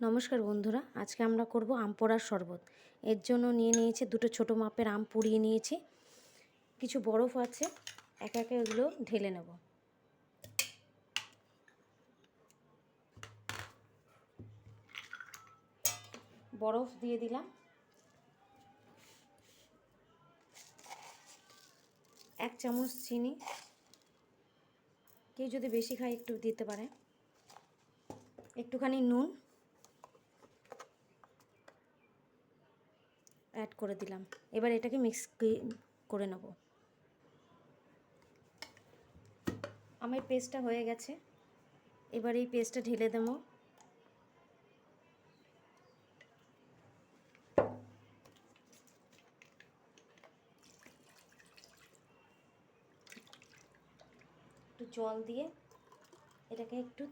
নমস্কার বন্ধুরা, আজকে আমরা করব আম পোড়ার শরবত। এর জন্য নিয়ে নিয়েছি দুটো ছোটো মাপের আম পুড়িয়ে নিয়েছি। কিছু বরফ আছে, একে একে ওগুলো ঢেলে নেব। বরফ দিয়ে দিলাম, 1 চামচ চিনি, কেউ যদি বেশি খায় একটু দিতে পারে, একটুখানি নুন অ্যাড করে দিলাম। এবার এটাকে মিক্স করে নেব। আমার পেস্টটা হয়ে গেছে, এবার এই পেস্টটা ঢেলে দেবো। একটু জল দিয়ে এটাকে একটু